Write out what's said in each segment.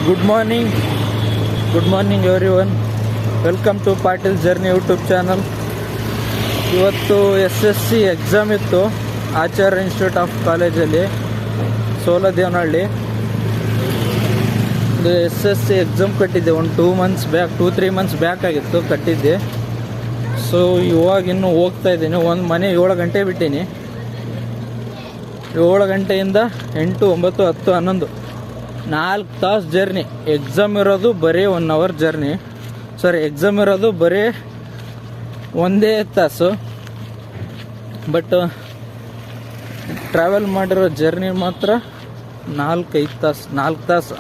Good morning everyone. Welcome to Patil journey YouTube channel. ಇವತ್ತು SSC exam ಇತ್ತು Acharya institute of ಕಾಲೇಜಲ್ಲಿ ಸೋಲದೇವನಹಳ್ಳಿ. ಇದು SSC exam ಕಟ್ಟಿದ್ದೆ ಒಂದು 2-3 ಮಂತ್ಸ್ ಬ್ಯಾಕ್ ಆಗಿತ್ತು ಕಟ್ಟಿದ್ದೆ. ಸೊ ಇವಾಗ ಇನ್ನೂ ಹೋಗ್ತಾ ಇದ್ದೀನಿ. ಒಂದು ಮನೆ 7 ಗಂಟೆ ಬಿಟ್ಟೀನಿ. 7 ಗಂಟೆಯಿಂದ 8, 9, 10, 11 4 ತಾಸು ಜರ್ನಿ. ಎಕ್ಸಾಮ್ ಇರೋದು ಬರೀ 1 ಅವರ್ ಜರ್ನಿ. ಎಕ್ಸಾಮ್ ಇರೋದು ಬರೀ 1 ತಾಸು. ಬಟ್ ಟ್ರಾವೆಲ್ ಮಾಡಿರೋ ಜರ್ನಿ ಮಾತ್ರ 4-5 ತಾಸು. 4 ತಾಸು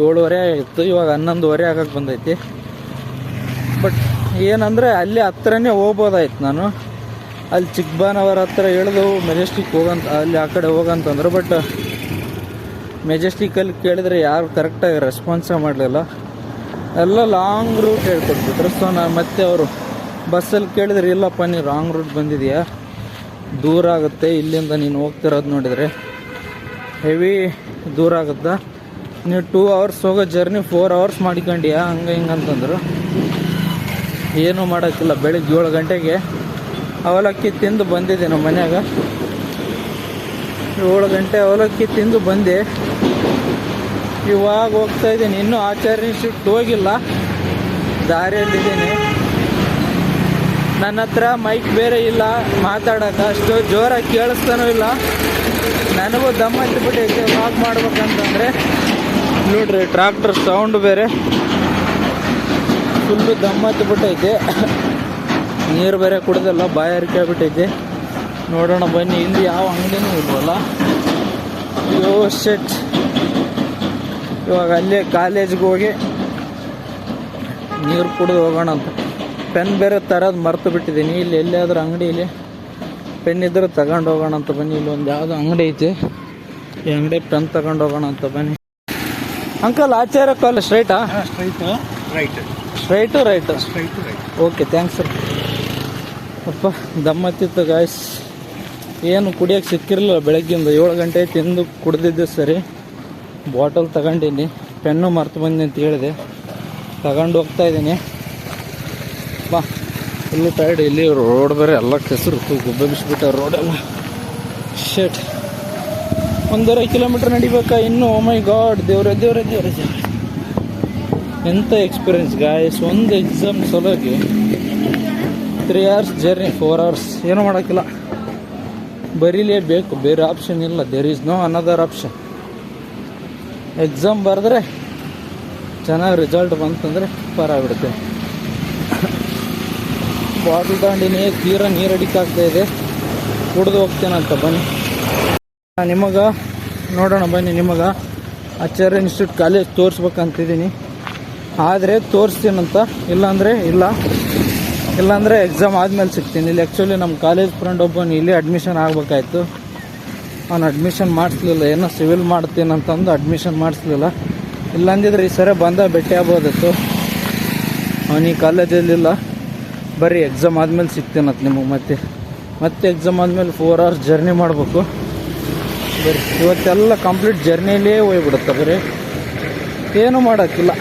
7:30 ಆಗಿತ್ತು. ಇವಾಗ 11:30 ಆಗಕ್ಕೆ ಬಂದೈತಿ. ಬಟ್ ಏನಂದರೆ ಅಲ್ಲಿ ಹತ್ರನೇ ಹೋಗ್ಬೋದಾಯ್ತು ನಾನು. ಅಲ್ಲಿ ಚಿಕ್ಕಬಾನವರ ಹತ್ರ ಇಳಿದು ಮೆಜೆಸ್ಟಿಕ್ ಹೋಗಂತ, ಅಲ್ಲಿ ಆ ಕಡೆ ಹೋಗಂತಂದ್ರು. ಬಟ್ ಮೆಜೆಸ್ಟಿಕಲ್ಲಿ ಕೇಳಿದ್ರೆ ಯಾರು ಕರೆಕ್ಟಾಗಿ ರೆಸ್ಪಾನ್ಸೇ ಮಾಡಲಿಲ್ಲ. ಎಲ್ಲ ಲಾಂಗ್ ರೂಟ್ ಹೇಳ್ಕೊಟ್ಬಿಟ್ರು. ಸೊ ನಾನು ಮತ್ತೆ ಅವರು ಬಸ್ಸಲ್ಲಿ ಕೇಳಿದ್ರೆ, ಇಲ್ಲಪ್ಪ ನೀನು ರಾಂಗ್ ರೂಟ್ ಬಂದಿದೆಯಾ, ದೂರ ಆಗುತ್ತೆ ಇಲ್ಲಿಂದ ನೀನು ಹೋಗ್ತಿರೋದು ನೋಡಿದರೆ, ಹೆವಿ ದೂರ ಆಗುತ್ತಾ, ನೀವು 2 ಅವರ್ಸ್ ಹೋಗೋ ಜರ್ನಿ 4 ಅವರ್ಸ್ ಮಾಡ್ಕೊಂಡಿಯಾ, ಹಂಗೆ ಹಿಂಗಂತಂದರು. ಏನೂ ಮಾಡೋಕ್ಕಿಲ್ಲ. ಬೆಳಿಗ್ಗೆ 7 ಗಂಟೆಗೆ ಅವಲಕ್ಕಿ ತಿಂದು ಬಂದಿದ್ದೆ ನಮ್ಮ ಮನ್ಯಾಗ. 7 ಗಂಟೆ ಅವಲಕ್ಕಿ ತಿಂದು ಬಂದೆ. ಇವಾಗ ಹೋಗ್ತಾ ಇದ್ದೀನಿ. ಇನ್ನೂ ಆಚಾರ್ಯ ಇನ್ಸ್ಟಿಟ್ಯೂಟ್ ಹೋಗಿಲ್ಲ, ದಾರಿಯಲ್ಲಿದ್ದೀನಿ. ನನ್ನ ಹತ್ರ ಮೈಕ್ ಬೇರೆ ಇಲ್ಲ, ಮಾತಾಡೋಕೆ ಅಷ್ಟು ಜೋರಾಗಿ ಕೇಳಿಸ್ತಾನೂ ಇಲ್ಲ. ನನಗೂ ದಮ್ಮ ಹತ್ತಿಬಿಟ್ಟೈತೆ ವಾಕ್ ಮಾಡ್ಬೇಕಂತಂದರೆ. ನೋಡ್ರಿ ಟ್ರಾಕ್ಟರ್ ಸೌಂಡ್ ಬೇರೆ ಫುಲ್ಲು ದಮ್ಮ ಹತ್ತಿಬಿಟ್ಟೈತೆ. ನೀರು ಬೇರೆ ಕುಡ್ದಲ್ಲ, ಬಾಯಾರಿಕೆ ಆಗ್ಬಿಟ್ಟೈತೆ. ನೋಡೋಣ ಬನ್ನಿ. ಇಲ್ಲಿ ಯಾವ ಅಂಗಡಿನೂ ಇಲ್ವಲ್ಲ. ಅಯ್ಯೋ ಶೆಟ್. ಇವಾಗ ಅಲ್ಲೇ ಕಾಲೇಜ್ಗೆ ಹೋಗಿ ನೀರು ಕುಡಿದು ಹೋಗೋಣ ಅಂತ. ಪೆನ್ ಬೇರೆ ತರೋದು ಮರ್ತು ಬಿಟ್ಟಿದ್ದೀನಿ. ಇಲ್ಲಿ ಎಲ್ಲಿಯಾದ್ರೂ ಅಂಗಡಿಯಲ್ಲಿ ಪೆನ್ ಇದ್ದರೆ ತಗೊಂಡು ಹೋಗೋಣ ಅಂತ ಬನ್ನಿ. ಇಲ್ಲಿ ಒಂದು ಯಾವುದೋ ಅಂಗಡಿ ಐತೆ, ಈ ಅಂಗಡಿ ಪೆನ್ ತಗೊಂಡು ಹೋಗೋಣ ಅಂತ ಬನ್ನಿ. ಅಂಕಲ್, ಆಚಾರ್ಯ ಕಾಲೇಜ್ ಸ್ಟ್ರೈಟಾ? Straight right. Okay, thanks sir. ಅಪ್ಪ ದಮ್ಮತ್ತಿತ್ತು ಗಾಯ್ಸ್. ಏನು ಕುಡಿಯೋಕ್ಕೆ ಸಿಕ್ಕಿರಲಿಲ್ಲ ಬೆಳಗ್ಗಿಂದ. 7 ಗಂಟೆ ತಿಂದು ಕುಡ್ದಿದ್ದೆ ಸರಿ. ಬಾಟಲ್ ತಗೊಂಡಿನಿ, ಪೆನ್ನು ಮರ್ತು ಬಂದೆ ಅಂತ ಹೇಳಿದೆ, ತಗೊಂಡು ಹೋಗ್ತಾ ಇದ್ದೀನಿ. ಬಾ, ಫುಲ್ಲು ಟೈರ್ಡ್. ಇಲ್ಲಿ ರೋಡ್ ಬೇರೆ ಎಲ್ಲ ಕೆಸರು ಗುಬ್ಬೆ ಬಿಸಿಬಿಟ್ಟ ರೋಡೆಲ್ಲ. ಶೆಟ್. 1.5 ಕಿಲೋಮೀಟ್ರ್ ನಡಿಬೇಕಾ ಇನ್ನೂ. ಓ ಮೈ ಗಾಡ್, ದೇವ್ರೆ. ಎಂಥ ಎಕ್ಸ್ಪೀರಿಯನ್ಸ್ ಗಾಯ್ಸ್. ಒಂದು ಎಕ್ಸಾಮ್ ಸಲುವಾಗಿ 3 ಅವರ್ಸ್ ಜರ್ನಿ, 4 ಅವರ್ಸ್. ಏನೂ ಮಾಡೋಕ್ಕಿಲ್ಲ, ಬರೀಲೇಬೇಕು, ಬೇರೆ ಆಪ್ಷನ್ ಇಲ್ಲ. There is no another option. Exam ಬರೆದ್ರೆ ಚೆನ್ನಾಗಿ ರಿಸಲ್ಟ್ ಬಂತಂದರೆ ಪರಾಗ್ಬಿಡುತ್ತೆ. ಬಾಟಲ್ ತಗೊಂಡಿನಿ, ತೀರಾ ನೀರು ಅಡಿಕಾಗ್ತಾಯಿದೆ, ಕುಡಿದು ಹೋಗ್ತೇನಂತ ಬನ್ನಿ. ನಿಮಗೆ ನೋಡೋಣ ಬನ್ನಿ. ನಿಮಗೆ ಆಚಾರ್ಯ ಇನ್ಸ್ಟಿಟ್ಯೂಟ್ ಕಾಲೇಜ್ ತೋರಿಸ್ಬೇಕಂತಿದ್ದೀನಿ. ಆದರೆ ತೋರಿಸ್ತೀನಂತ, ಇಲ್ಲಾಂದರೆ ಎಕ್ಸಾಮ್ ಆದಮೇಲೆ ಸಿಗ್ತೀನಿ. ಇಲ್ಲಿ ಆ್ಯಕ್ಚುಲಿ ನಮ್ಮ ಕಾಲೇಜ್ ಫ್ರೆಂಡ್ ಒಬ್ಬನು ಇಲ್ಲಿ ಅಡ್ಮಿಷನ್ ಆಗಬೇಕಾಯ್ತು. ಅವನು ಅಡ್ಮಿಷನ್ ಮಾಡಿಸ್ಲಿಲ್ಲ. ಏನೋ ಸಿವಿಲ್ ಮಾಡ್ತೀನಂತಂದು ಅಡ್ಮಿಷನ್ ಮಾಡಿಸ್ಲಿಲ್ಲ. ಇಲ್ಲಾಂದಿದ್ರೆ ಈ ಸರಿ ಬಂದ ಭೇಟಿ ಆಗ್ಬೋದಿತ್ತು. ಅವನು ಈ ಕಾಲೇಜಲ್ಲಿಲ್ಲ, ಬರೀ ಎಕ್ಸಾಮ್ ಆದಮೇಲೆ ಸಿಗ್ತೀನಂತ ನಿಮಗೆ. ಮತ್ತೆ ಎಕ್ಸಾಮ್ ಆದಮೇಲೆ 4 ಅವರ್ಸ್ ಜರ್ನಿ ಮಾಡಬೇಕು. ಬರೀ ಇವತ್ತೆಲ್ಲ ಕಂಪ್ಲೀಟ್ ಜರ್ನಿಲೇ ಹೋಗ್ಬಿಡುತ್ತೆ. ಬರೀ ಏನೂ ಮಾಡೋಕ್ಕಿಲ್ಲ,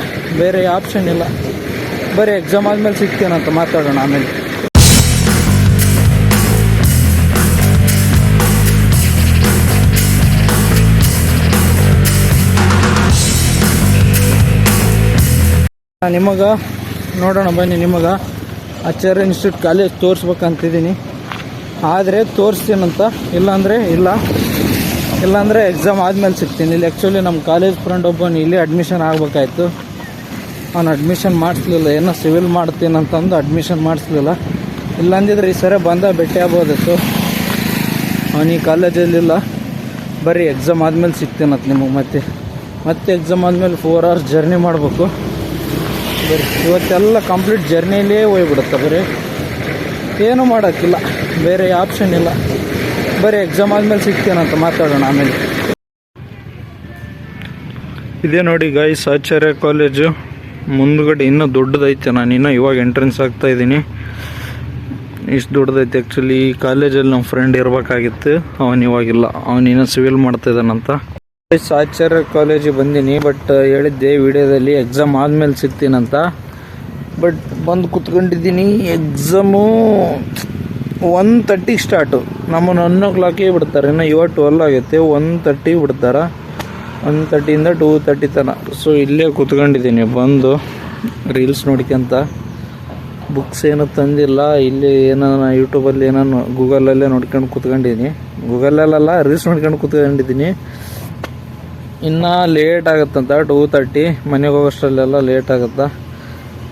ಬೇರೆ ಆಪ್ಷನ್ ಇಲ್ಲ. ಬರೀ ಎಕ್ಸಾಮ್ ಆದಮೇಲೆ ಸಿಗ್ತೀನಂತ ಮಾತಾಡೋಣ ಆಮೇಲೆ. ನಿಮಗೆ ನೋಡೋಣ ಬನ್ನಿ. ನಿಮಗೆ ಆಚಾರ್ಯ ಇನ್ಸ್ಟಿಟ್ಯೂಟ್ ಕಾಲೇಜ್ ತೋರಿಸ್ಬೇಕಂತಿದ್ದೀನಿ. ಆದರೆ ತೋರಿಸ್ತೀನಂತ, ಇಲ್ಲಾಂದರೆ ಎಕ್ಸಾಮ್ ಆದಮೇಲೆ ಸಿಗ್ತೀನಿ. ಇಲ್ಲಿ ಆ್ಯಕ್ಚುಲಿ ನಮ್ಮ ಕಾಲೇಜ್ ಫ್ರೆಂಡ್ ಒಬ್ಬನು ಇಲ್ಲಿ ಅಡ್ಮಿಷನ್ ಆಗಬೇಕಾಯ್ತು. ಅವನು ಅಡ್ಮಿಷನ್ ಮಾಡಿಸ್ಲಿಲ್ಲ. ಏನೋ ಸಿವಿಲ್ ಮಾಡ್ತೀನಂತಂದು ಅಡ್ಮಿಷನ್ ಮಾಡಿಸ್ಲಿಲ್ಲ. ಇಲ್ಲಾಂದಿದ್ರೆ ಈ ಸರಿ ಬಂದ ಭೇಟಿ ಆಗ್ಬೋದಿತ್ತು. ಅವನು ಈ ಕಾಲೇಜಲ್ಲಿಲ್ಲ, ಬರೀ ಎಕ್ಸಾಮ್ ಆದಮೇಲೆ ಸಿಗ್ತೀನಂತ ನಿಮಗೆ. ಮತ್ತೆ ಎಕ್ಸಾಮ್ ಆದಮೇಲೆ 4 ಅವರ್ಸ್ ಜರ್ನಿ ಮಾಡಬೇಕು. ಬರೀ ಇವತ್ತೆಲ್ಲ ಕಂಪ್ಲೀಟ್ ಜರ್ನಿಲೇ ಹೋಗ್ಬಿಡುತ್ತೆ. ಬರೀ ಏನೂ ಮಾಡೋಕ್ಕಿಲ್ಲ, ಬೇರೆ ಆಪ್ಷನ್ ಇಲ್ಲ. ಬರೀ ಎಕ್ಸಾಮ್ ಆದಮೇಲೆ ಸಿಗ್ತೀನಂತ ಮಾತಾಡೋಣ ಆಮೇಲೆ. ಇದೇ ನೋಡಿ ಗಾಯ್ಸ್ ಆಚಾರ್ಯ ಕಾಲೇಜು. ಮುಂದುಗಡೆ ಇನ್ನೂ ದೊಡ್ಡದೈತೆ. ನಾನು ಇನ್ನೂ ಇವಾಗ ಎಂಟ್ರೆನ್ಸ್ ಆಗ್ತಾ ಇದ್ದೀನಿ. ಇಷ್ಟು ದೊಡ್ಡದೈತೆ. ಆ್ಯಕ್ಚುಲಿ ಈ ಕಾಲೇಜಲ್ಲಿ ನಮ್ಮ ಫ್ರೆಂಡ್ ಇರಬೇಕಾಗಿತ್ತು, ಅವನು ಇವಾಗಿಲ್ಲ. ಅವನಿನ್ನೂ ಸಿವಿಲ್ ಮಾಡ್ತಾಯಿದ್ದಾನಂತ. ಆಚಾರ್ಯ ಕಾಲೇಜಿಗೆ ಬಂದೀನಿ. ಬಟ್ ಹೇಳಿದ್ದೆ ವಿಡಿಯೋದಲ್ಲಿ ಎಕ್ಸಾಮ್ ಆದಮೇಲೆ ಸಿಗ್ತೀನಂತ. ಬಟ್ ಬಂದು ಕುತ್ಕೊಂಡಿದ್ದೀನಿ. Exam 1:30 start. ನಮ್ಮನ್ನು 1 ಬಿಡ್ತಾರೆ. ಇನ್ನು 12 ಆಗೈತೆ. 1:30 ಬಿಡ್ತಾರೆ. 1:30ಇಂದ 2:30 ತನಕ. ಸೊ ಇಲ್ಲೇ ಕುತ್ಕೊಂಡಿದ್ದೀನಿ. ಬಂದು ರೀಲ್ಸ್ ನೋಡ್ಕೊಂತ. ಬುಕ್ಸ್ ಏನೂ ತಂದಿಲ್ಲ. ಇಲ್ಲಿ ಏನೋ ಯೂಟ್ಯೂಬಲ್ಲಿ ಏನೋ ಗೂಗಲಲ್ಲೇ ನೋಡ್ಕೊಂಡು ಕುತ್ಕೊಂಡಿದ್ದೀನಿ. ಗೂಗಲಲ್ಲ, ರೀಲ್ಸ್ ನೋಡ್ಕೊಂಡು ಕುತ್ಕೊಂಡಿದ್ದೀನಿ. ಇನ್ನು ಲೇಟ್ ಆಗುತ್ತಂತ 2:30. ಮನೆಗೆ ಹೋಗೋಷ್ಟರಲ್ಲೆಲ್ಲ ಲೇಟ್ ಆಗುತ್ತಾ.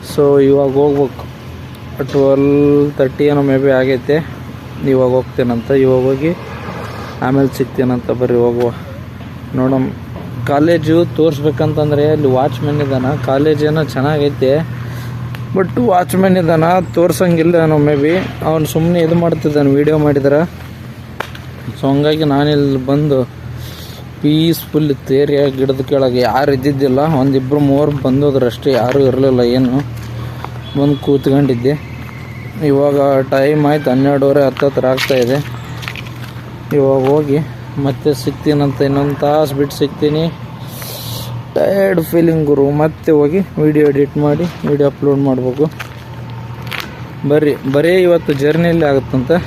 ಸೊ ಇವಾಗ ಹೋಗ್ಬೇಕು. 12:30 ಏನೋ ಮೇ ಬಿ ಆಗೈತೆ. ಇವಾಗ ಹೋಗ್ತೇನಂತ. ಇವಾಗ ಹೋಗಿ ಆಮೇಲೆ ಸಿಗ್ತೀನಂತ. ಬರ್ರಿ ಹೋಗುವ ನೋಡೋಣ. ಕಾಲೇಜು ತೋರಿಸ್ಬೇಕಂತಂದರೆ ಅಲ್ಲಿ ವಾಚ್ಮೆನ್ ಇದ್ದಾನ. ಕಾಲೇಜ್ ಏನೋ ಚೆನ್ನಾಗೈತೆ, ಬಟ್ ವಾಚ್ಮೆನ್ ಇದ್ದಾನ ತೋರ್ಸಂಗಿಲ್ಲ ಏನೋ ಮೇ ಬಿ. ಅವನು ಸುಮ್ಮನೆ ಇದು ಮಾಡ್ತಿದ್ದಾನೆ ವೀಡಿಯೋ ಮಾಡಿದ್ರೆ. ಸೊ ಹಂಗಾಗಿ ನಾನಿಲ್ಲಿ ಬಂದು ಪೀಸ್ಫುಲ್ ಇತ್ತು ಏರಿಯಾ. ಗಿಡದ ಕೆಳಗೆ ಯಾರು ಇದ್ದಿದ್ದಿಲ್ಲ. 1-2-3 ಬಂದೋದ್ರು ಅಷ್ಟೇ, ಯಾರೂ ಇರಲಿಲ್ಲ. ಏನು ಬಂದು ಕೂತ್ಕೊಂಡಿದ್ದೆ. ಇವಾಗ ಟೈಮ್ ಆಯ್ತು 12:10 ಆಗ್ತಾಯಿದೆ. ಇವಾಗ ಹೋಗಿ ಮತ್ತೆ ಸಿಗ್ತೀನಂತ. ಇನ್ನೊಂದು ತಾಸು ಬಿಟ್ಟು ಸಿಗ್ತೀನಿ. ಟಯರ್ಡ್ ಫೀಲಿಂಗ್ ಗುರು. ಮತ್ತೆ ಹೋಗಿ ವಿಡಿಯೋ ಎಡಿಟ್ ಮಾಡಿ ವಿಡಿಯೋ ಅಪ್ಲೋಡ್ ಮಾಡಬೇಕು. ಬರೀ ಇವತ್ತು ಜರ್ನಿಯಲ್ಲಿ ಆಗುತ್ತಂತೆ.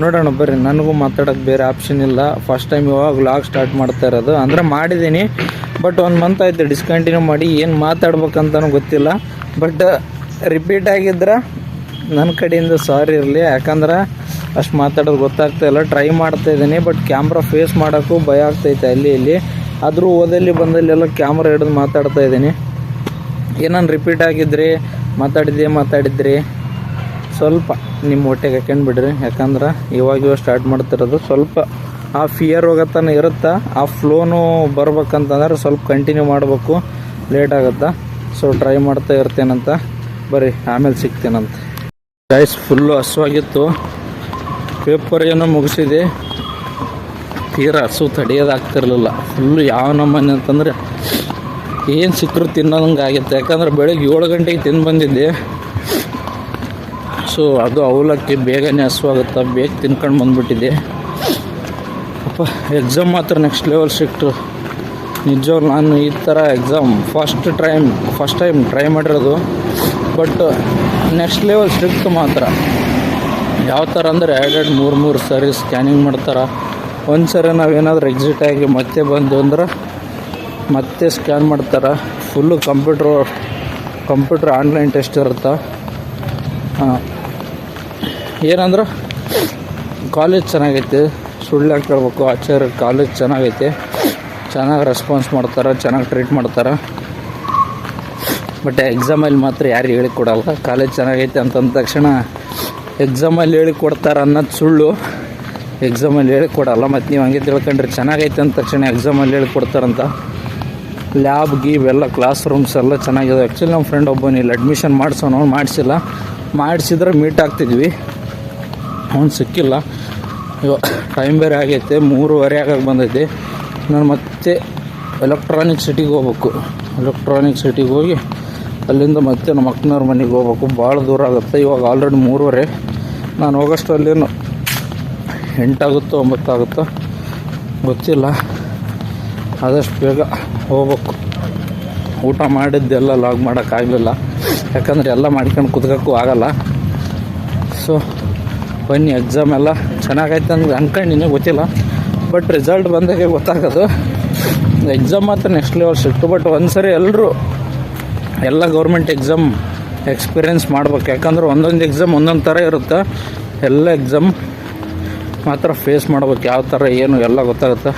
ನೋಡೋಣ ಬರ್ರಿ. ನನಗೂ ಮಾತಾಡೋಕ್ಕೆ ಬೇರೆ ಆಪ್ಷನ್ ಇಲ್ಲ. ಫಸ್ಟ್ ಟೈಮ್ ಇವಾಗ ವ್ಲಾಗ್ ಸ್ಟಾರ್ಟ್ ಮಾಡ್ತಾ ಇರೋದು. ಅಂದರೆ ಮಾಡಿದ್ದೀನಿ, ಬಟ್ 1 ಮಂತ್ ಆಯಿತು ಡಿಸ್ಕಂಟಿನ್ಯೂ ಮಾಡಿ. ಏನು ಮಾತಾಡ್ಬೇಕಂತನೂ ಗೊತ್ತಿಲ್ಲ. ಬಟ್ ರಿಪೀಟ್ ಆಗಿದ್ರೆ ನನ್ನ ಕಡೆಯಿಂದ ಸಾರಿ ಇರಲಿ. ಯಾಕಂದ್ರೆ ಅಷ್ಟು ಮಾತಾಡೋದು ಗೊತ್ತಾಗ್ತಾಯಿಲ್ಲ. ಟ್ರೈ ಮಾಡ್ತಾಯಿದ್ದೀನಿ, ಬಟ್ ಕ್ಯಾಮ್ರಾ ಫೇಸ್ ಮಾಡೋಕ್ಕೂ ಭಯ ಆಗ್ತೈತೆ ಅಲ್ಲಿ ಇಲ್ಲಿ. ಆದರೂ ಓದಲ್ಲಿ ಬಂದಲ್ಲೆಲ್ಲ ಕ್ಯಾಮ್ರಾ ಹಿಡಿದು ಮಾತಾಡ್ತಾಯಿದ್ದೀನಿ. ಏನನ್ನು ರಿಪೀಟ್ ಆಗಿದ್ರಿ ಮಾತಾಡಿದ್ರಿ ಸ್ವಲ್ಪ ನಿಮ್ಮ ಹೊಟ್ಟೆಗೆ ಹಾಕ್ಯಂಡ್ಬಿಡ್ರಿ. ಯಾಕಂದ್ರೆ ಇವಾಗ ಸ್ಟಾರ್ಟ್ ಮಾಡ್ತಿರೋದು. ಸ್ವಲ್ಪ ಆ ಫಿಯರ್ ಹೋಗತ್ತಾನೆ ಇರುತ್ತಾ. ಆ ಫ್ಲೋನು ಬರ್ಬೇಕಂತಂದ್ರೆ ಸ್ವಲ್ಪ ಕಂಟಿನ್ಯೂ ಮಾಡಬೇಕು. ಲೇಟ್ ಆಗುತ್ತಾ. ಸೊ ಟ್ರೈ ಮಾಡ್ತಾ ಇರ್ತೇನಂತ. ಬರ್ರಿ ಆಮೇಲೆ ಸಿಗ್ತೇನಂತ. ಗೈಸ್ ಫುಲ್ಲು ಹಸುವಾಗಿತ್ತು. ಪೇಪರ್ ಏನೋ ಮುಗಿಸಿದೆ. ತೀರಾ ಹಸು ತಡೆಯೋದಾಗ್ತಿರ್ಲಿಲ್ಲ. ಫುಲ್ಲು ಯಾವ ನಮ್ಮನೆ ಅಂತಂದರೆ ಏನು ಸಿಕ್ಕರು ತಿನ್ನೋದಂಗೆ ಆಗಿತ್ತು. ಯಾಕಂದ್ರೆ ಬೆಳಗ್ಗೆ 7 ಗಂಟೆಗೆ ತಿಂದು ಬಂದಿದ್ದೆ. ಸೊ ಅದು ಅವಲಕ್ಕಿ ಬೇಗನೆ ಹಸುವಾಗುತ್ತೆ. ಬೇಗ ತಿನ್ಕೊಂಡು ಬಂದುಬಿಟ್ಟಿದ್ದೆ. ಅಪ್ಪ ಎಕ್ಸಾಮ್ ಮಾತ್ರ ನೆಕ್ಸ್ಟ್ ಲೆವೆಲ್ ಸಿಕ್ತು ನಿಜವಾಗ್ಲೂ. ನಾನು ಈ ಥರ ಎಕ್ಸಾಮ್ ಫಸ್ಟ್ ಟೈಮ್ ಟ್ರೈ ಮಾಡಿರೋದು. ಬಟ್ ನೆಕ್ಸ್ಟ್ ಲೆವೆಲ್ ಸ್ಟ್ರಿಕ್ಟ್ ಮಾತ್ರ. ಯಾವ ಥರ ಅಂದರೆ 2-3 ಸರಿ ಸ್ಕ್ಯಾನಿಂಗ್ ಮಾಡ್ತಾರೆ. ಒಂದು ಸರಿ ನಾವೇನಾದರೂ ಎಕ್ಸಿಟ್ ಆಗಿ ಮತ್ತೆ ಬಂದು ಅಂದ್ರೆ ಮತ್ತೆ ಸ್ಕ್ಯಾನ್ ಮಾಡ್ತಾರೆ. ಫುಲ್ಲು ಕಂಪ್ಯೂಟ್ರ್ ಆನ್ಲೈನ್ ಟೆಸ್ಟ್ ಇರುತ್ತೆ. ಏನಂದ್ರೆ ಕಾಲೇಜ್ ಚೆನ್ನಾಗೈತೆ. ಸುಳ್ಳು ಹೇಳ್ಬೇಕು, ಆಚಾರ್ಯ ಕಾಲೇಜ್ ಚೆನ್ನಾಗೈತೆ. ಚೆನ್ನಾಗಿ ರೆಸ್ಪಾನ್ಸ್ ಮಾಡ್ತಾರೆ, ಚೆನ್ನಾಗಿ ಟ್ರೀಟ್ ಮಾಡ್ತಾರೆ. ಬಟ್ ಎಕ್ಸಾಮಲ್ಲಿ ಮಾತ್ರ ಯಾರು ಹೇಳಿಕೊಡಲ್ಲ. ಕಾಲೇಜ್ ಚೆನ್ನಾಗೈತೆ ಅಂತಂದ ತಕ್ಷಣ ಎಕ್ಸಾಮಲ್ಲಿ ಹೇಳಿಕೊಡ್ತಾರೆ ಅನ್ನೋದು ಸುಳ್ಳು. ಎಕ್ಸಾಮಲ್ಲಿ ಹೇಳಿಕೊಡಲ್ಲ. ಮತ್ತು ನೀವು ಹಂಗೆ ತಿಳ್ಕೊಂಡ್ರೆ ಚೆನ್ನಾಗೈತೆ ಅಂದ ತಕ್ಷಣ ಎಕ್ಸಾಮಲ್ಲಿ ಹೇಳಿಕೊಡ್ತಾರಂತ. ಲ್ಯಾಬ್ ಎಲ್ಲ ಕ್ಲಾಸ್ ರೂಮ್ಸ್ ಎಲ್ಲ ಚೆನ್ನಾಗಿದೆ. ಆ್ಯಕ್ಚುಲಿ ನಮ್ಮ ಫ್ರೆಂಡ್ ಒಬ್ಬನು ಇಲ್ಲಿ ಅಡ್ಮಿಷನ್ ಮಾಡಿಸೋನು. ಮಾಡಿಸಿಲ್ಲ. ಮಾಡಿಸಿದ್ರೆ ಮೀಟ್ ಆಗ್ತಿದ್ವಿ. ಅವ್ನು ಸಿಕ್ಕಿಲ್ಲ. ಇವಾಗ ಟೈಮ್ ಬೇರೆ ಆಗೈತೆ. 3:30 ಆಗಕ್ಕೆ ಬಂದೈತೆ. ನಾನು ಮತ್ತೆ ಎಲೆಕ್ಟ್ರಾನಿಕ್ ಸಿಟಿಗೆ ಹೋಗ್ಬೇಕು. ಎಲೆಕ್ಟ್ರಾನಿಕ್ ಸಿಟಿಗೆ ಹೋಗಿ ಅಲ್ಲಿಂದ ಮತ್ತೆ ನಮ್ಮ ಅಕ್ಕನವ್ರ ಮನೆಗೆ ಹೋಗ್ಬೇಕು. ಭಾಳ ದೂರ ಆಗುತ್ತೆ. ಇವಾಗ ಆಲ್ರೆಡಿ 3:30. ನಾನು ಹೋಗೋಷ್ಟರಲ್ಲೇನು 8 ಆಗುತ್ತೋ 9 ಆಗುತ್ತೋ ಗೊತ್ತಿಲ್ಲ. ಆದಷ್ಟು ಬೇಗ ಹೋಗ್ಬೇಕು. ಊಟ ಮಾಡಿದ್ದೆಲ್ಲ ಲಾಗ್ ಮಾಡೋಕ್ಕಾಗಲಿಲ್ಲ. ಯಾಕಂದರೆ ಎಲ್ಲ ಮಾಡ್ಕೊಂಡು ಕುತ್ಕೋಕ್ಕೂ ಆಗಲ್ಲ. ಸೊ ಬನ್ನಿ. ಎಕ್ಸಾಮ್ ಎಲ್ಲ ಚೆನ್ನಾಗೈತೆ ಅಂದ್ಕೊಂಡಿನಿ. ಗೊತ್ತಿಲ್ಲ, ಬಟ್ ರಿಸಲ್ಟ್ ಬಂದಾಗೆ ಗೊತ್ತಾಗೋದು. ಎಕ್ಸಾಮ್ ಮಾತ್ರ ನೆಕ್ಸ್ಟ್ ಲೆವೆಲ್ ಸಿಕ್ತು. ಬಟ್ ಒಂದು ಸರಿ ಎಲ್ಲ ಗೌರ್ಮೆಂಟ್ ಎಕ್ಸಾಮ್ ಎಕ್ಸ್ಪೀರಿಯೆನ್ಸ್ ಮಾಡ್ಬೇಕು. ಯಾಕಂದ್ರೆ ಒಂದೊಂದು ಎಕ್ಸಾಮ್ ಒಂದೊಂದು ಥರ ಇರುತ್ತೆ. ಎಲ್ಲ ಎಕ್ಸಾಮ್ ಮಾತ್ರ ಫೇಸ್ ಮಾಡ್ಬೇಕು. ಯಾವ ಥರ ಏನು ಎಲ್ಲ ಗೊತ್ತಾಗುತ್ತೆ.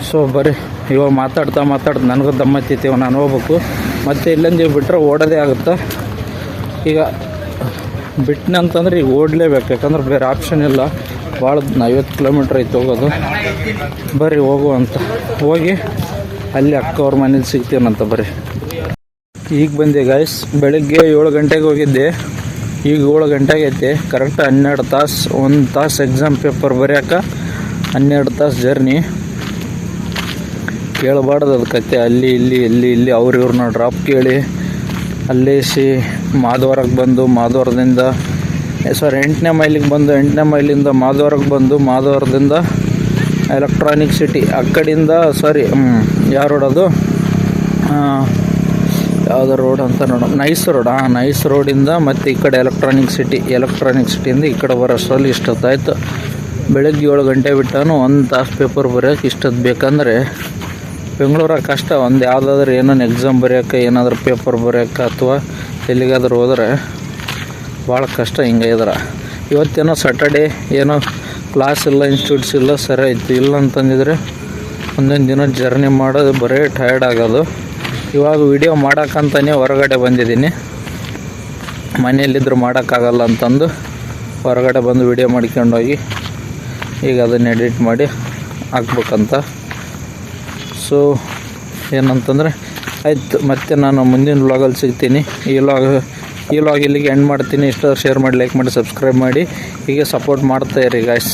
ಸೊ ಬರೀ ಇವಾಗ ಮಾತಾಡ್ತಾ ನನಗೂ ದಮ್ಮತ್ತೈತಿ. ನಾನು ಹೋಗ್ಬೇಕು. ಮತ್ತು ಇಲ್ಲಂದು ಬಿಟ್ಟರೆ ಓಡೋದೇ ಆಗುತ್ತೆ. ಈಗ ಬಿಟ್ಟನಂತಂದ್ರೆ ಈಗ ಓಡಲೇಬೇಕು. ಯಾಕಂದ್ರೆ ಬೇರೆ ಆಪ್ಷನ್ ಇಲ್ಲ. ಭಾಳ 50 ಕಿಲೋಮೀಟ್ರ್ ಐತೆ ಹೋಗೋದು. ಬರ್ರಿ ಹೋಗುವಂತ. ಹೋಗಿ ಅಲ್ಲಿ ಅಕ್ಕವ್ರ ಮನೇಲಿ ಸಿಗ್ತೀನಂತ. ಬರ್ರಿ. ಈಗ ಬಂದೆ ಗಾಯ್ಸ್. ಬೆಳಗ್ಗೆ 7 ಗಂಟೆಗೆ ಹೋಗಿದ್ದೆ. ಈಗ 7 ಗಂಟೆಗೆ ಐತೆ. ಕರೆಕ್ಟ್ 12 ತಾಸು. 1 ತಾಸು ಎಕ್ಸಾಮ್ ಪೇಪರ್ ಬರೆಯೋಕೆ 12 ತಾಸು ಜರ್ನಿ. ಕೇಳಬಾರ್ದು ಅದು ಕತೆ. ಅಲ್ಲಿ ಇಲ್ಲಿ ಇವ್ರನ್ನ ಡ್ರಾಪ್ ಕೇಳಿ ಅಲ್ಲೇ ಮಾಧವರಕ್ಕೆ ಬಂದು, ಮಾಧವರದಿಂದ 8ನೇ ಮೈಲಿಗೆ ಬಂದು, 8ನೇ ಮೈಲಿಂದ ಮಾಧವರಕ್ಕೆ ಬಂದು, ಮಾಧವರದಿಂದ ಎಲೆಕ್ಟ್ರಾನಿಕ್ ಸಿಟಿ ಆ ಕಡೆಯಿಂದ ಯಾವ ರೋಡ್ ಅದು ಯಾವುದೋ ರೋಡ್ ಅಂತ ನೋಡೋಣ, ನೈಸ್ ರೋಡ್. ನೈಸ್ ರೋಡಿಂದ ಮತ್ತು ಈ ಕಡೆ ಎಲೆಕ್ಟ್ರಾನಿಕ್ ಸಿಟಿಯಿಂದ ಈ ಕಡೆ ಬರೋಷ್ಟರಲ್ಲಿ ಇಷ್ಟೊತ್ತಾಯ್ತು. ಬೆಳಗ್ಗೆ 7 ಗಂಟೆ ಬಿಟ್ಟಾನು 1 ತಾಸು ಪೇಪರ್ ಬರೆಯೋಕೆ ಇಷ್ಟೊತ್ತು ಬೇಕಂದರೆ ಬೆಂಗಳೂರಾಗ ಕಷ್ಟ. ಒಂದು ಯಾವುದಾದ್ರೂ ಏನೋ ಎಕ್ಸಾಮ್ ಬರೆಯೋಕೆ, ಏನಾದರೂ ಪೇಪರ್ ಬರೆಯೋಕೆ ಅಥವಾ ಎಲ್ಲಿಗಾದ್ರೂ ಹೋದರೆ ಭಾಳ ಕಷ್ಟ. ಹಿಂಗೆ ಇದ್ರೆ ಇವತ್ತೇನೋ ಸ್ಯಾಟರ್ಡೇ, ಏನೋ ಕ್ಲಾಸ್ ಇಲ್ಲ, ಇನ್ಸ್ಟಿಟ್ಯೂಟ್ಸ್ ಇಲ್ಲ, ಸರಿ ಆಯಿತು. ಇಲ್ಲ ಅಂತಂದಿದ್ರೆ ಒಂದೊಂದು ದಿನ ಜರ್ನಿ ಮಾಡೋದು ಬರೀ ಟಯರ್ಡ್ ಆಗೋದು. ಇವಾಗ ವಿಡಿಯೋ ಮಾಡೋಕ್ಕಂತಲೇ ಹೊರಗಡೆ ಬಂದಿದ್ದೀನಿ. ಮನೆಯಲ್ಲಿದ್ದರೂ ಮಾಡೋಕ್ಕಾಗಲ್ಲ ಅಂತಂದು ಹೊರಗಡೆ ಬಂದು ವಿಡಿಯೋ ಮಾಡ್ಕೊಂಡೋಗಿ ಈಗ ಅದನ್ನು ಎಡಿಟ್ ಮಾಡಿ ಹಾಕ್ಬೇಕಂತ. ಸೊ ಏನಂತಂದರೆ ಆಯ್ತು, ಮತ್ತೆ ನಾನು ಮುಂದಿನ ವ್ಲಾಗಲ್ಲಿ ಸಿಗ್ತೀನಿ. ಈ ವ್ಲಾಗ್ ಇಲ್ಲಿಗೆ ಎಂಡ್ ಮಾಡ್ತೀನಿ. ಇಷ್ಟ ಶೇರ್ ಮಾಡಿ, ಲೈಕ್ ಮಾಡಿ, ಸಬ್ಸ್ಕ್ರೈಬ್ ಮಾಡಿ, ಹೀಗೆ ಸಪೋರ್ಟ್ ಮಾಡ್ತಾಯಿರಿ ಗಾಯ್ಸ್.